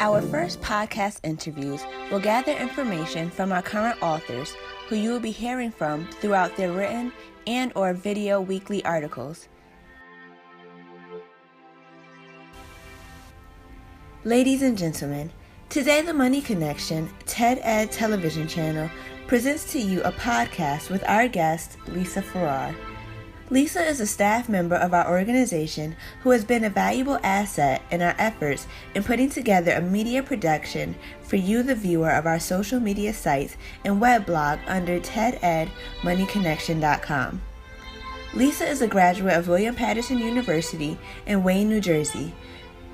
Our first podcast interviews will gather information from our current authors who you will be hearing from throughout their written and/or video weekly articles. Ladies and gentlemen, today the Money Connection TED Ed television channel presents to you a podcast with our guest, Lisa Farrar. Lisa is a staff member of our organization who has been a valuable asset in our efforts in putting together a media production for you, the viewer of our social media sites and web blog under tededmoneyconnection.com. Lisa is a graduate of William Patterson University in Wayne, New Jersey.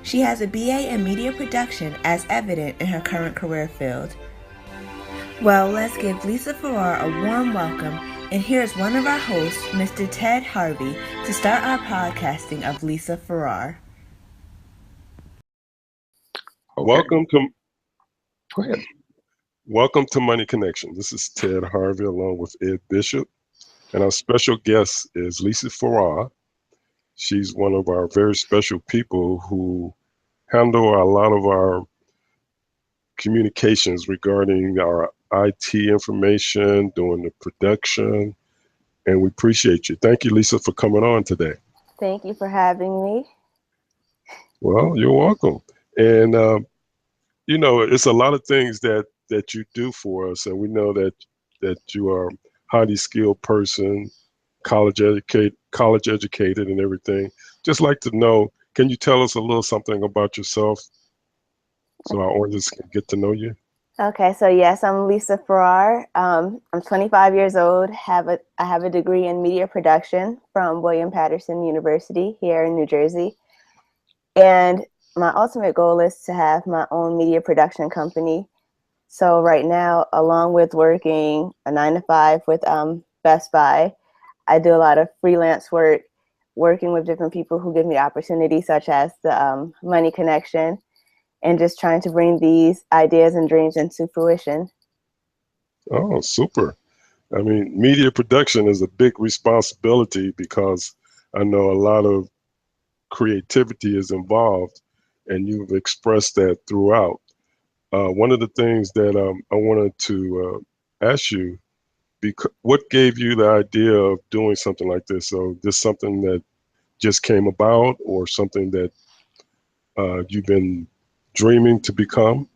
She has a BA in media production as evident in her current career field. Well, let's give Lisa Farrar a warm welcome, and here's one of our hosts, Mr. Ted Harvey, to start our podcasting of Lisa Farrar. Welcome to Money Connection. This is Ted Harvey along with Ed Bishop, and our special guest is Lisa Farrar. She's one of our very special people who handle a lot of our communications regarding our IT information, doing the production, and we appreciate you. Thank you, Lisa, for coming on today. Thank you for having me. Well, you're welcome. And, it's a lot of things that you do for us, and we know that you are a highly skilled person, college educated and everything. Just like to know, can you tell us a little something about yourself so our audience can get to know you? Okay, so yes, I'm Lisa Farrar. I'm 25 years old. I have a degree in media production from William Patterson University here in New Jersey. And my ultimate goal is to have my own media production company. So right now, along with working a 9-to-5 with Best Buy, I do a lot of freelance work, working with different people who give me opportunities, such as the Money Connection, and just trying to bring these ideas and dreams into fruition. Oh, super. I mean, media production is a big responsibility because I know a lot of creativity is involved, and you've expressed that throughout. One of the things that I wanted to ask you, what gave you the idea of doing something like this? So this something that just came about, or something that you've been dreaming to become?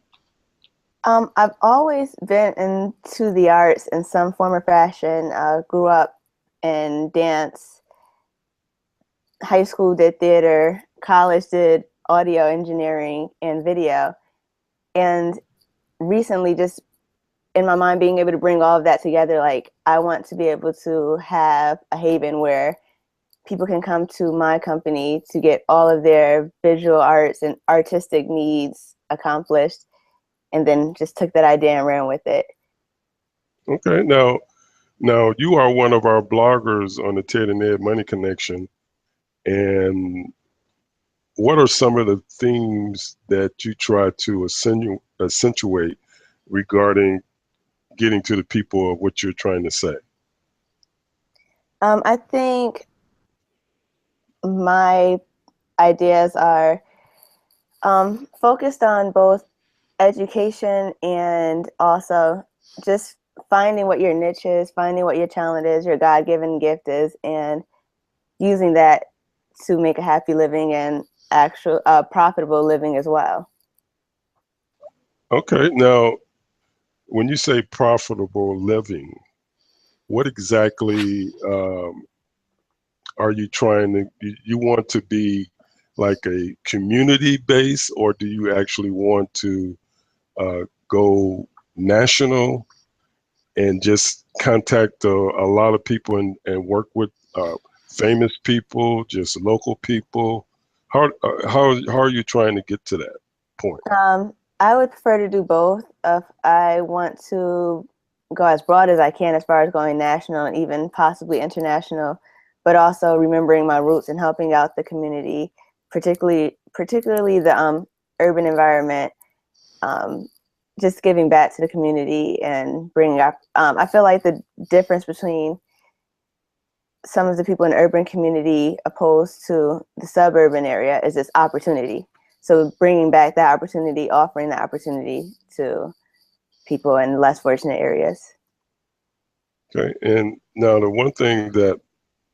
I've always been into the arts in some form or fashion. Grew up in dance. High school did theater. College did audio engineering and video. And recently, just in my mind, being able to bring all of that together, like I want to be able to have a haven where people can come to my company to get all of their visual arts and artistic needs accomplished, and then just took that idea and ran with it. Okay, now you are one of our bloggers on the Ted and Ed Money Connection, and what are some of the themes that you try to accentuate regarding getting to the people of what you're trying to say? I think my ideas are focused on both education and also just finding what your niche is, finding what your talent is, your God-given gift is, and using that to make a happy living and actual profitable living as well. Okay, now when you say profitable living, what exactly are you trying to, you want to be like a community base, or do you actually want to go national and just contact a lot of people and work with famous people, just local people? How are you trying to get to that point? I would prefer to do both. I want to go as broad as I can as far as going national and even possibly international, but also remembering my roots and helping out the community, particularly the urban environment, just giving back to the community and bringing up. I feel like the difference between some of the people in the urban community opposed to the suburban area is this opportunity. So bringing back that opportunity, offering that opportunity to people in less fortunate areas. Okay. And now the one thing that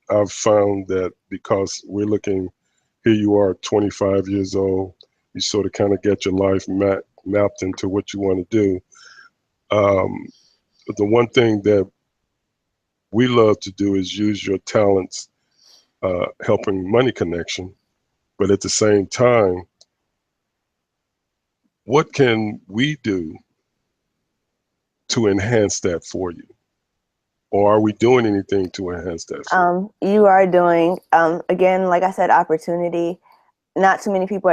I've found that because we're looking, here you are 25 years old, you sort of kind of get your life mapped into what you want to do. The one thing that we love to do is use your talents, helping Money Connection. But at the same time, what can we do to enhance that for you? Or are we doing anything to enhance that for you? You are doing, again, like I said, opportunity. Not too many people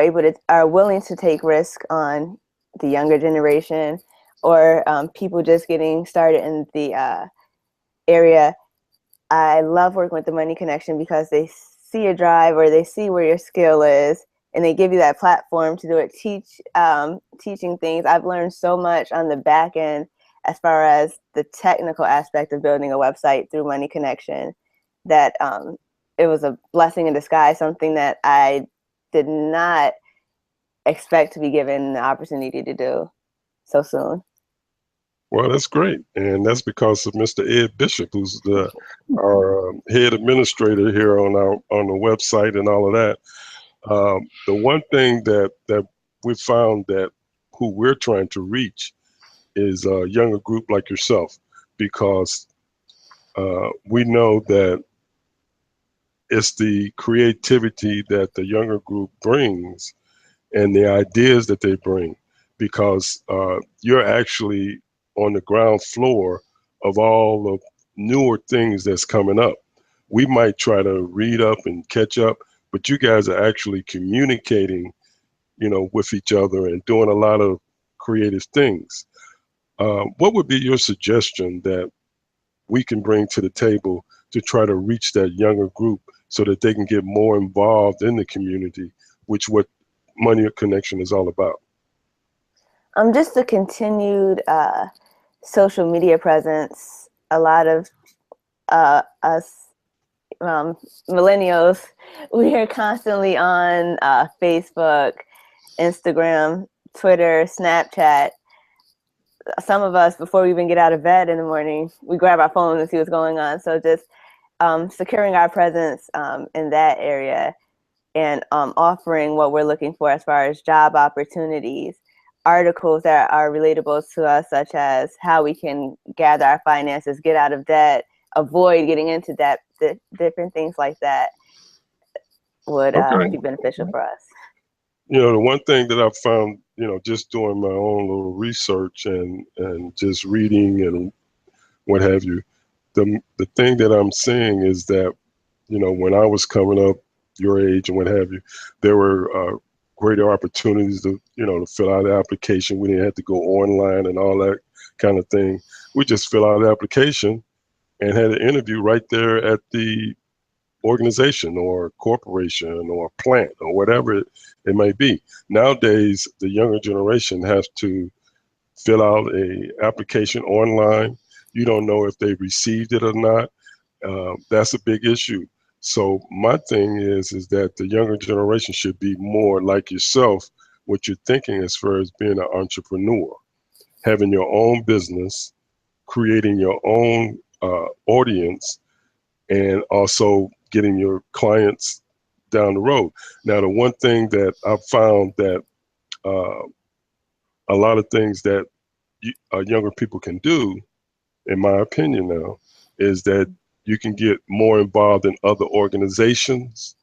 are willing to take risk on the younger generation, or people just getting started in the area. I love working with the Money Connection because they see your drive, or they see where your skill is, and they give you that platform to do it. Teaching things. I've learned so much on the back end as far as the technical aspect of building a website through Money Connection, that it was a blessing in disguise, something that I did not expect to be given the opportunity to do so soon. Well, that's great. And that's because of Mr. Ed Bishop, who's our head administrator here on the website and all of that. The one thing that we found that who we're trying to reach is a younger group like yourself, because we know that it's the creativity that the younger group brings and the ideas that they bring, because you're actually on the ground floor of all the newer things that's coming up. We might try to read up and catch up, but you guys are actually communicating, with each other and doing a lot of creative things. What would be your suggestion that we can bring to the table to try to reach that younger group so that they can get more involved in the community, which what Money Connection is all about? Just the continued social media presence. A lot of us millennials, we are constantly on Facebook, Instagram, Twitter, Snapchat. Some of us, before we even get out of bed in the morning, we grab our phone and see what's going on. So just securing our presence in that area, and offering what we're looking for as far as job opportunities, articles that are relatable to us, such as how we can gather our finances, get out of debt, avoid getting into debt, different things like that would be beneficial for us. The one thing that I've found, just doing my own little research and just reading and what have you, the thing that I'm seeing is that, when I was coming up, your age and what have you, there were greater opportunities to fill out the application. We didn't have to go online and all that kind of thing. We just fill out the application and had an interview right there at the organization or corporation or plant or whatever it may be. Nowadays, the younger generation has to fill out a application online. You don't know if they received it or not. That's a big issue. So my thing is that the younger generation should be more like yourself, what you're thinking as far as being an entrepreneur, having your own business, creating your own audience, and also getting your clients down the road. Now, the one thing that I've found that a lot of things that younger people can do, in my opinion now, is that you can get more involved in other organizations,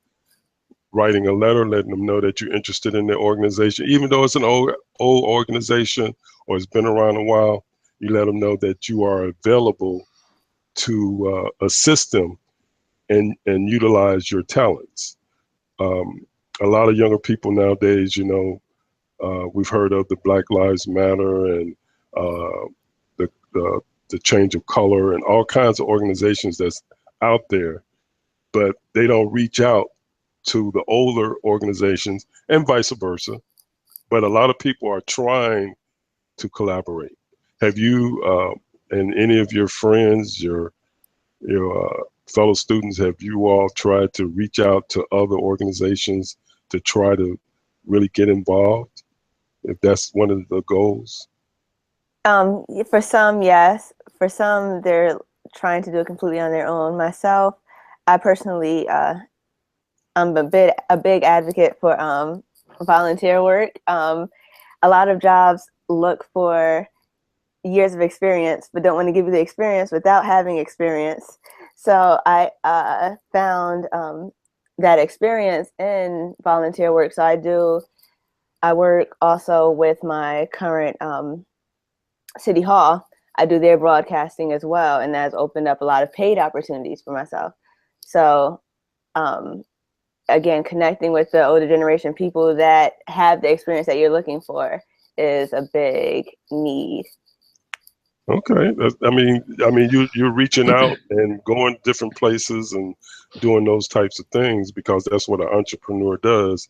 writing a letter, letting them know that you're interested in their organization, even though it's an old organization or it's been around a while. You let them know that you are available to assist them and utilize your talents. A lot of younger people nowadays, we've heard of the Black Lives Matter and the change of color and all kinds of organizations that's out there, but they don't reach out to the older organizations and vice versa. But a lot of people are trying to collaborate. Have you and any of your friends, your fellow students, have you all tried to reach out to other organizations to try to really get involved, if that's one of the goals? For some, yes. For some, they're trying to do it completely on their own. Myself, I personally, I'm a big advocate for volunteer work. A lot of jobs look for years of experience, but don't want to give you the experience without having experience. So I found that experience in volunteer work. So I work also with my current City Hall. I do their broadcasting as well, and that's opened up a lot of paid opportunities for myself. So again, connecting with the older generation, people that have the experience that you're looking for, is a big need. Okay, I mean, you're reaching out and going different places and doing those types of things because that's what an entrepreneur does.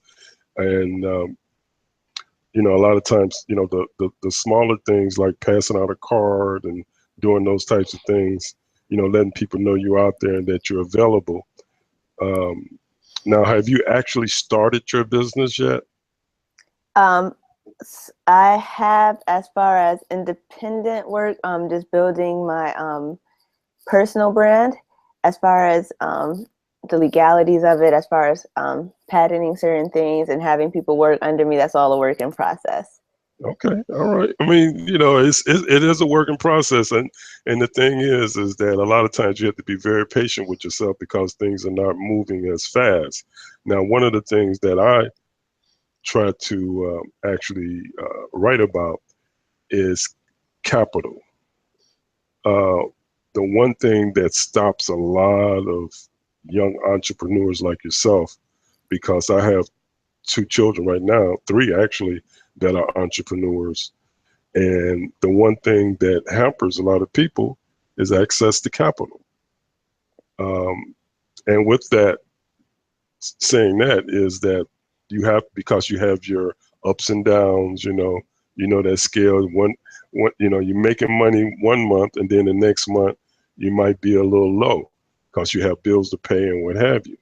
And a lot of times, the smaller things like passing out a card and doing those types of things, letting people know you're out there and that you're available. Now, have you actually started your business yet? I have, as far as independent work, just building my personal brand. As far as the legalities of it, as far as patenting certain things and having people work under me, that's all a work in process. Okay, all right. I mean, it is a working process, and the thing is that a lot of times you have to be very patient with yourself because things are not moving as fast. Now, one of the things that I try to actually write about is capital. The one thing that stops a lot of young entrepreneurs like yourself, because I have 2 children right now, 3 actually, that are entrepreneurs. And the one thing that hampers a lot of people is access to capital. And with that, saying that is that because you have your ups and downs, that scale, one, you're making money one month and then the next month you might be a little low because you have bills to pay and what have you.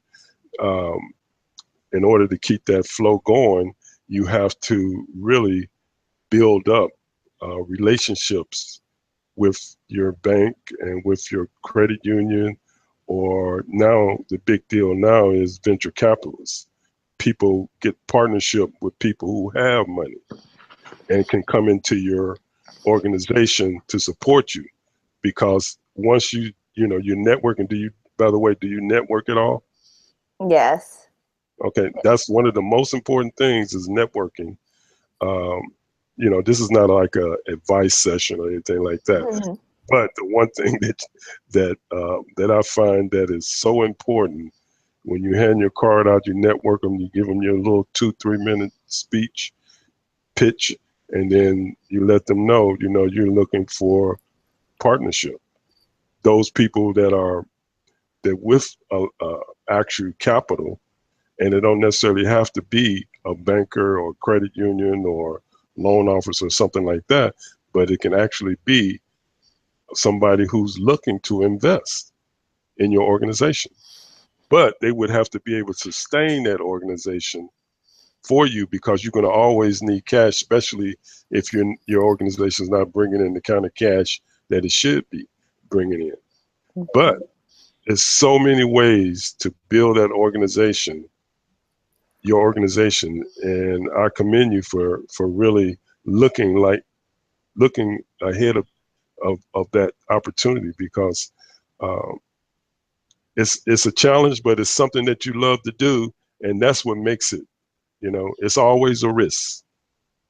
In order to keep that flow going, you have to really build up relationships with your bank and with your credit union, or now the big deal now is venture capitalists. People get partnership with people who have money and can come into your organization to support you, because once you're networking. By the way, do you network at all? Yes. Okay, that's one of the most important things is networking. This is not like a advice session or anything like that. Mm-hmm. But the one thing that I find that is so important, when you hand your card out, you network them, you give them your little 2-3 minute speech pitch, and then you let them know, you're looking for partnership. Those people that with actual capital, and it don't necessarily have to be a banker or credit union or loan officer or something like that, but it can actually be somebody who's looking to invest in your organization. But they would have to be able to sustain that organization for you, because you're going to always need cash, especially if your organization is not bringing in the kind of cash that it should be bringing in. But there's so many ways to build that organization, your organization, and I commend you for really looking ahead of that opportunity, because it's a challenge, but it's something that you love to do, and that's what makes it. It's always a risk.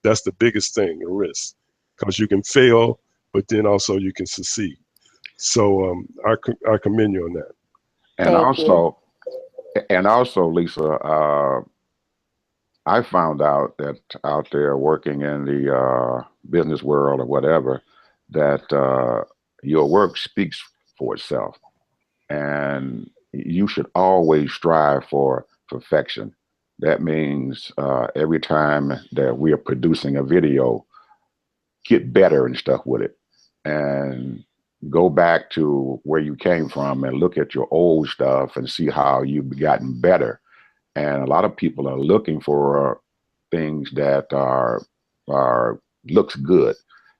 That's the biggest thing, a risk, because you can fail, but then also you can succeed. So I commend you on that. And Thank you. also, Lisa, I found out that out there working in the business world or whatever, that your work speaks for itself, and you should always strive for perfection. That means every time that we are producing a video, get better and stuff with it, and go back to where you came from and look at your old stuff and see how you've gotten better. And a lot of people are looking for things that are looks good.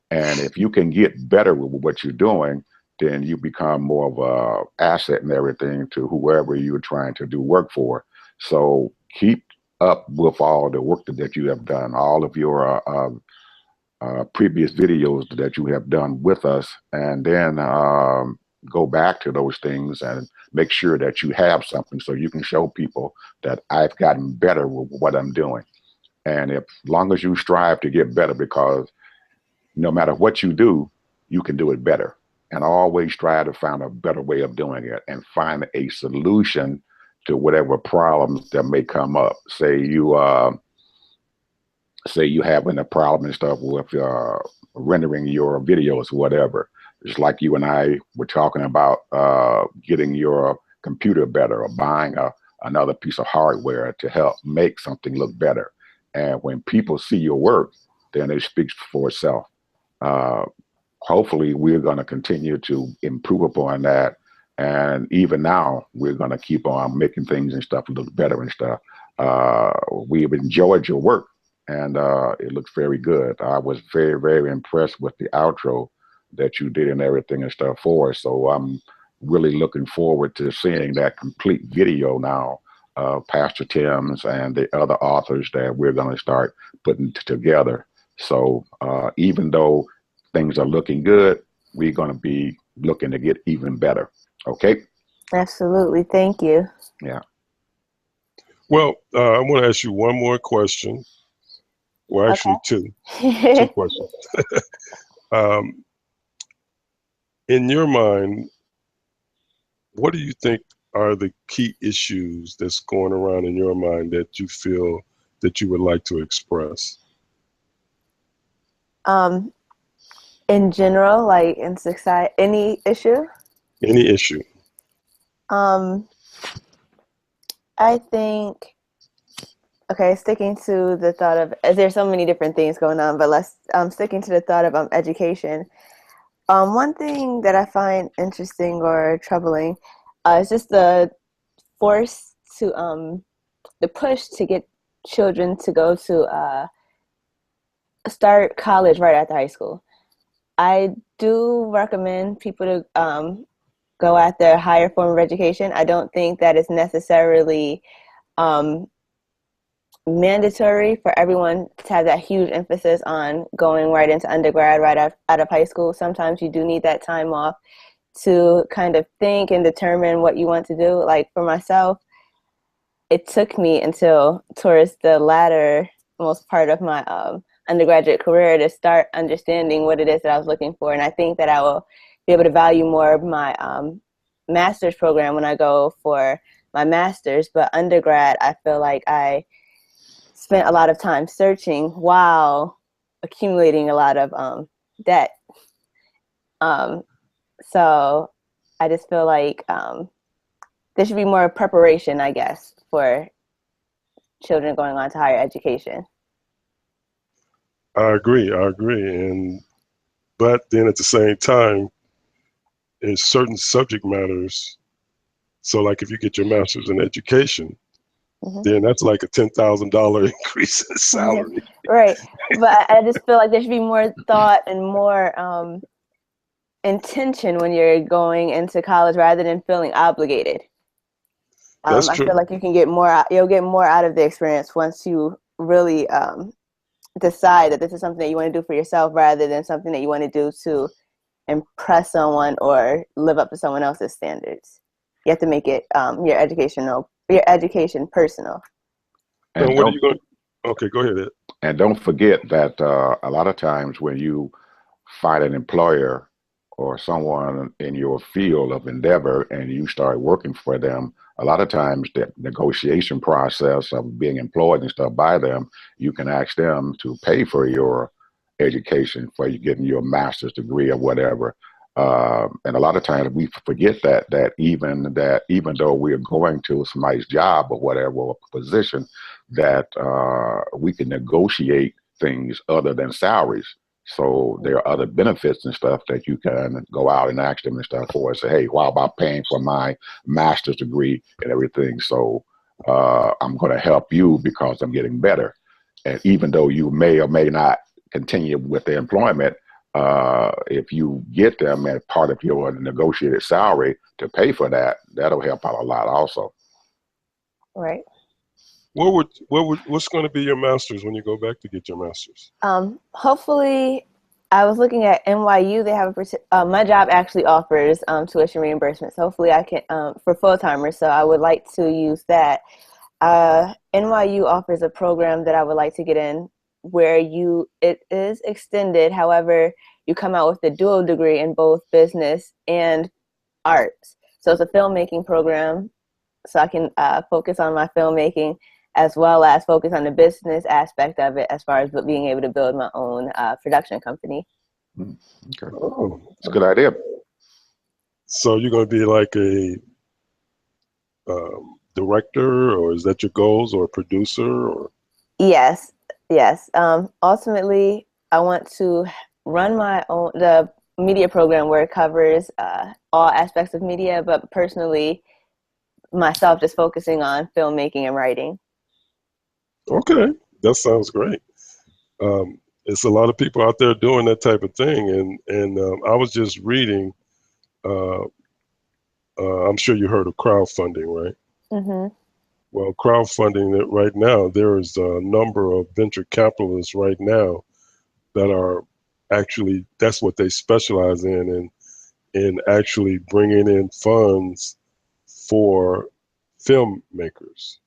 And if you can get better with what you're doing, then you become more of a asset and everything to whoever you're trying to do work for. So keep up with all the work that you have done, all of your previous videos that you have done with us, and then go back to those things and make sure that you have something so you can show people that I've gotten better with what I'm doing. And if long as you strive to get better, because no matter what you do, you can do it better. And always try to find a better way of doing it and find a solution to whatever problems that may come up. Say you having a problem and stuff with rendering your videos, whatever. It's like you and I were talking about getting your computer better or buying another piece of hardware to help make something look better. And when people see your work, then it speaks for itself. Hopefully, we're going to continue to improve upon that. And even now, we're going to keep on making things and stuff look better and stuff. We've enjoyed your work, and it looks very good. I was very, very impressed with the outro that you did and everything and stuff for us. So I'm really looking forward to seeing that complete video now of Pastor Tim's and the other authors that we're going to start putting together. So even though things are looking good, we're going to be looking to get even better. Okay? Absolutely. Thank you. Yeah. Well, I want to ask you one more question. Well, actually, two questions. In your mind, what do you think are the key issues that's going around in your mind that you feel that you would like to express? In general, like in society, any issue? Any issue. I think, okay, sticking to the thought of, there's so many different things going on, but let's, sticking to the thought of education. One thing that I find interesting or troubling is just the force to, the push to get children to go to start college right after high school. I do recommend people to go at their higher form of education. I don't think that it's necessarily mandatory for everyone to have that huge emphasis on going right into undergrad right out of high school. Sometimes you do need that time off to kind of think and determine what you want to do. Like for myself, it took me until towards the latter most part of my undergraduate career to start understanding what it is that I was looking for. And I think that I will be able to value more of my master's program when I go for my master's. But undergrad, I feel like I spent a lot of time searching while accumulating a lot of debt. So I just feel like there should be more preparation, I guess, for children going on to higher education. I agree. But then at the same time, in certain subject matters, so like if you get your master's in education, then that's like a $10,000 increase in salary. Right. But I just feel like there should be more thought and more intention when you're going into college rather than feeling obligated. That's I true. feel like you'll get more out of the experience once you really decide that this is something that you want to do for yourself rather than something that you want to do to impress someone or live up to someone else's standards. You have to make it your education personal. And what are you going? Okay, go ahead, Ed. And don't forget that a lot of times when you find an employer or someone in your field of endeavor and you start working for them, a lot of times the negotiation process of being employed and stuff by them, you can ask them to pay for your education, for you getting your master's degree or whatever. And a lot of times we forget that even though we're going to somebody's job or whatever, or position, that we can negotiate things other than salaries. So there are other benefits and stuff that you can go out and ask them and stuff for. Say, hey, how about paying for my master's degree and everything? So I'm going to help you because I'm getting better. And even though you may or may not continue with the employment, if you get them as part of your negotiated salary to pay for that, that'll help out a lot also. Right. What's going to be your master's when you go back to get your master's? Hopefully, I was looking at NYU. They have my job actually offers tuition reimbursement. So hopefully I can for full-timers. So I would like to use that. NYU offers a program that I would like to get in where it is extended. However, you come out with a dual degree in both business and arts. So it's a filmmaking program. So I can focus on my filmmaking as well as focus on the business aspect of it as far as being able to build my own production company. Okay. Oh, that's a good idea. So you're going to be like a director, or is that your goals, or a producer? Or? Yes. Ultimately, I want to run the media program where it covers all aspects of media, but personally, myself just focusing on filmmaking and writing. Okay, that sounds great. It's a lot of people out there doing that type of thing, and I was just reading. I'm sure you heard of crowdfunding, right? Mm-hmm. Well, crowdfunding right now, there is a number of venture capitalists right now that are actually, that's what they specialize in actually bringing in funds for filmmakers.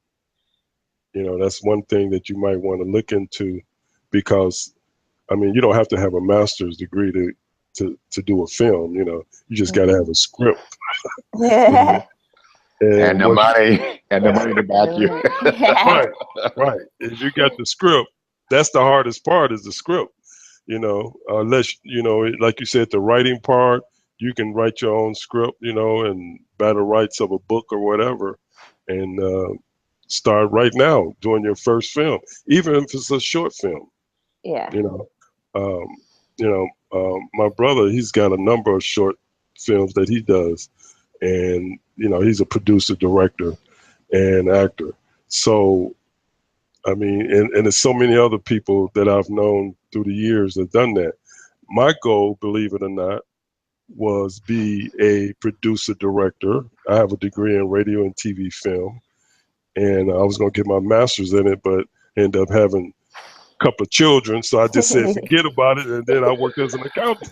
You know, that's one thing that you might want to look into, because, I mean, you don't have to have a master's degree to do a film. You know, you just got to have a script. Yeah. And the money to back you. Right. If you got the script, that's the hardest part, is the script. You know, unless, you know, like you said, the writing part, you can write your own script, you know, and buy the rights of a book or whatever, and start right now doing your first film, even if it's a short film. Yeah. You know, my brother, he's got a number of short films that he does, and you know, he's a producer, director, and actor. So, I mean, and there's so many other people that I've known through the years that have done that. My goal, believe it or not, was be a producer, director. I have a degree in radio and TV film, and I was going to get my master's in it, but ended up having a couple of children, so I just said forget about it, and then I worked as an accountant.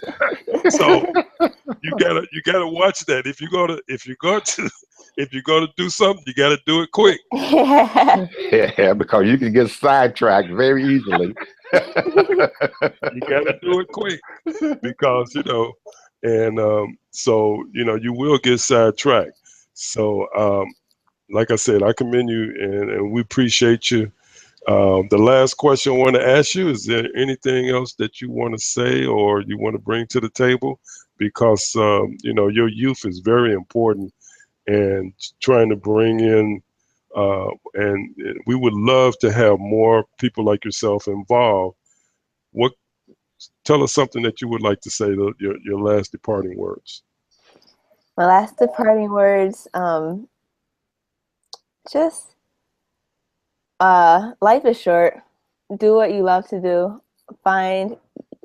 So you gotta watch that. If you're gonna do something, you gotta do it quick. Yeah, because you can get sidetracked very easily. You gotta do it quick, because you know, and so you know, you will get sidetracked. So like I said, I commend you, and we appreciate you. The last question I want to ask you, is there anything else that you want to say or you want to bring to the table? Because, you know, your youth is very important, and trying to bring in, and we would love to have more people like yourself involved. Tell us something that you would like to say, your last departing words. My last departing words, just life is short. Do what you love to do. Find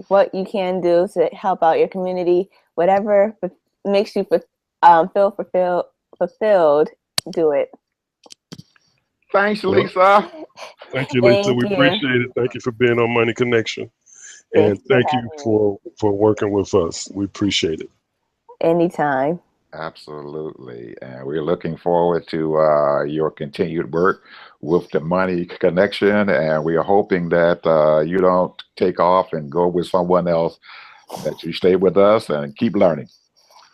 what you can do to help out your community. Whatever makes you feel fulfilled, do it. Thanks, Lisa. Thank you, Lisa. We appreciate it. Thank you for being on Money Connection. And thank you for working with us. We appreciate it. Anytime. Absolutely. And we're looking forward to your continued work with the Money Connection. And we are hoping that you don't take off and go with someone else, that you stay with us and keep learning.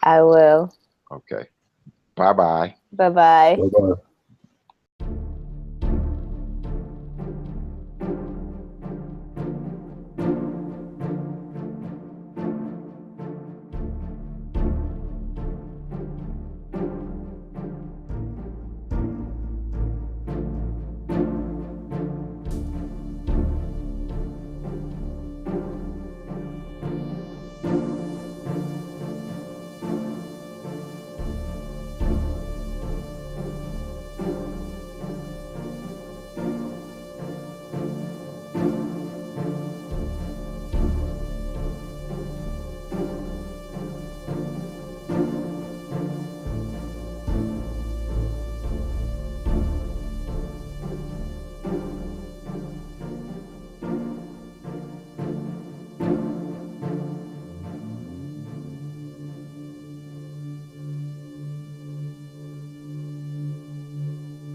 I will. Okay. Bye-bye. Bye-bye. Bye-bye.